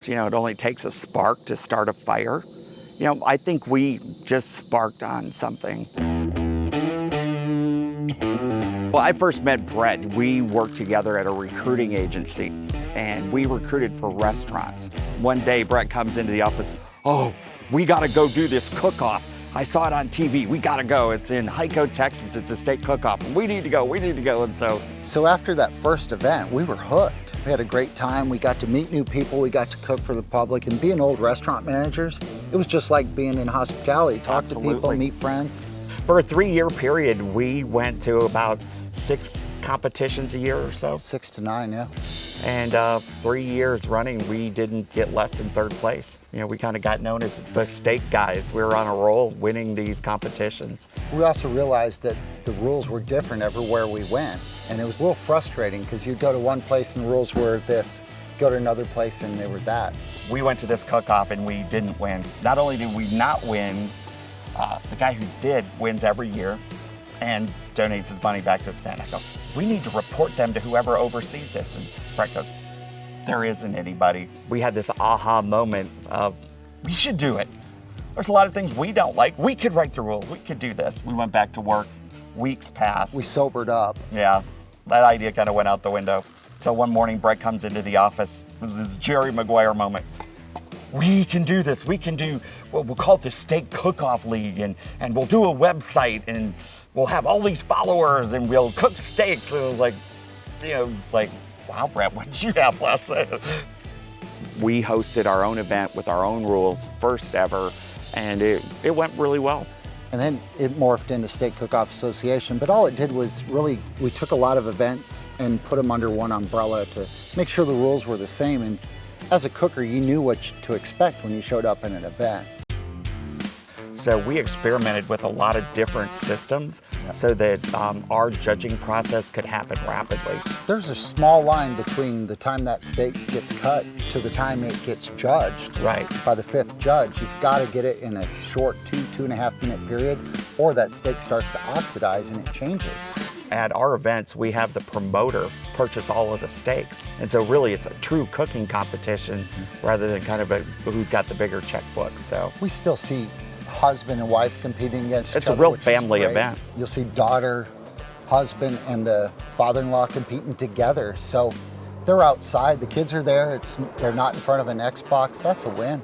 You know, it only takes a spark to start a fire. You know, I think we just sparked on something. Well, I first met Brett. We worked together at a recruiting agency, and we recruited for restaurants. One day, Brett comes into the office, "Oh, we gotta go do this cook-off. I saw it on TV, we gotta go. It's in Hico, Texas, it's a steak cook-off. We need to go, and So after that first event, we were hooked. We had a great time. We got to meet new people. We got to cook for the public. And being old restaurant managers, it was just like being in hospitality. Talk to people, meet friends. For a 3-year period, we went to about 6 competitions a year or so. 6 to 9, yeah. And 3 years running, we didn't get less than 3rd place. You know, we kind of got known as the steak guys. We were on a roll winning these competitions. We also realized that the rules were different everywhere we went. And it was a little frustrating because you'd go to one place and the rules were this, go to another place and they were that. We went to this cook-off and we didn't win. Not only did we not win, the guy who did wins every year and donates his money back to his family. I go, we need to report them to whoever oversees this. And Brett goes, there isn't anybody. We had this aha moment of, we should do it. There's a lot of things we don't like. We could write the rules. We could do this. We went back to work. Weeks passed. We sobered up. Yeah, that idea kind of went out the window. So one morning, Brett comes into the office. It was this Jerry Maguire moment. We can do this. We can do, well, we'll call it the Steak Cook-Off League, and we'll do a website, and we'll have all these followers, and we'll cook steaks. And it was like, you know, wow, Brett, what did you have last night? We hosted our own event with our own rules, first ever, and it went really well. And then it morphed into Steak Cook-Off Association. But all it did was really, we took a lot of events and put them under one umbrella to make sure the rules were the same. And as a cooker, you knew what to expect when you showed up in an event. So we experimented with a lot of different systems so that our judging process could happen rapidly. There's a small line between the time that steak gets cut to the time it gets judged. Right. By the 5th judge. You've got to get it in a short 2.5 minute period, or that steak starts to oxidize and it changes. At our events, we have the promoter purchase all of the steaks. And so really it's a true cooking competition rather than kind of who's got the bigger checkbook. So we still see husband and wife competing against each other. It's a real family event. You'll see daughter, husband, and the father-in-law competing together. So they're outside, the kids are there, they're not in front of an Xbox. That's a win.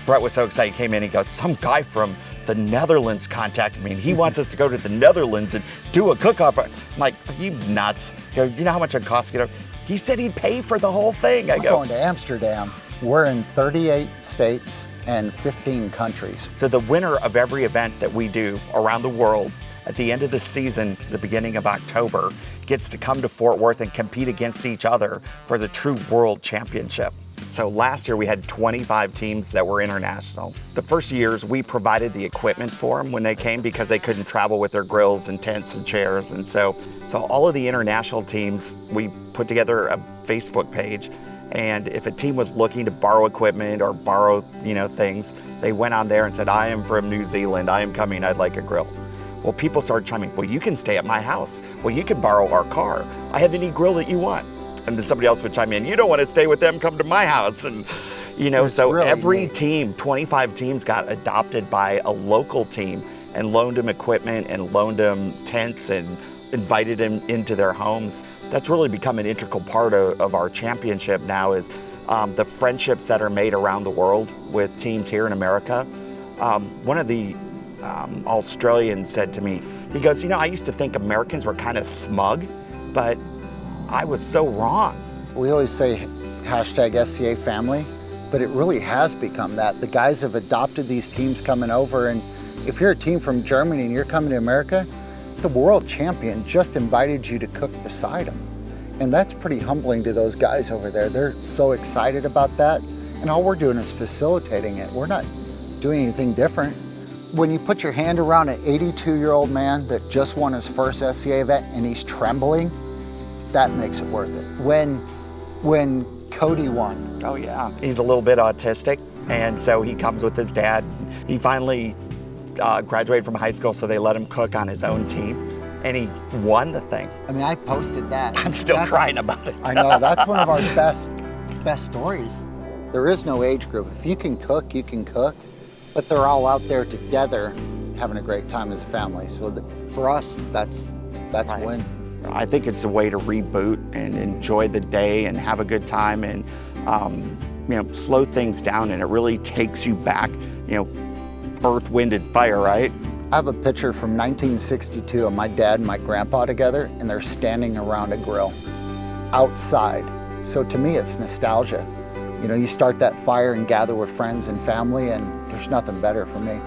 Brett was so excited, he came in, he goes, some guy from the Netherlands contacted me and he wants us to go to the Netherlands and do a cook-off. I'm like, are you nuts? He goes, you know how much it costs to get over? He said he'd pay for the whole thing. I'm going to Amsterdam. We're in 38 states and 15 countries. So the winner of every event that we do around the world, at the end of the season, the beginning of October, gets to come to Fort Worth and compete against each other for the true world championship. So last year we had 25 teams that were international. The first years we provided the equipment for them when they came because they couldn't travel with their grills and tents and chairs. And so all of the international teams, we put together a Facebook page. And if a team was looking to borrow equipment or borrow, things, they went on there and said, I am from New Zealand, I am coming, I'd like a grill. Well, people started chiming, well, you can stay at my house. Well, you can borrow our car. I have any grill that you want. And then somebody else would chime in, you don't want to stay with them, come to my house. And, so really every team, 25 teams got adopted by a local team and loaned them equipment and loaned them tents and invited them into their homes. That's really become an integral part of our championship now is the friendships that are made around the world with teams here in America. One of the Australians said to me, he goes, I used to think Americans were kind of smug, but I was so wrong. We always say #SCA family, but it really has become that. The guys have adopted these teams coming over, and if you're a team from Germany and you're coming to America, the world champion just invited you to cook beside him. And that's pretty humbling to those guys over there. They're so excited about that. And all we're doing is facilitating it. We're not doing anything different. When you put your hand around an 82-year-old man that just won his first SCA event and he's trembling, that makes it worth it. When Cody won. Oh yeah, he's a little bit autistic. And so he comes with his dad. He finally graduated from high school, so they let him cook on his own team, and he won the thing. I mean, I posted that. I'm still crying about it. I know, that's one of our best stories. There is no age group. If you can cook, you can cook, but they're all out there together having a great time as a family. So for us, that's a win. I think it's a way to reboot and enjoy the day and have a good time and slow things down, and it really takes you back, earth, wind, and fire, right? I have a picture from 1962 of my dad and my grandpa together, and they're standing around a grill outside. So to me, it's nostalgia. You start that fire and gather with friends and family, and there's nothing better for me.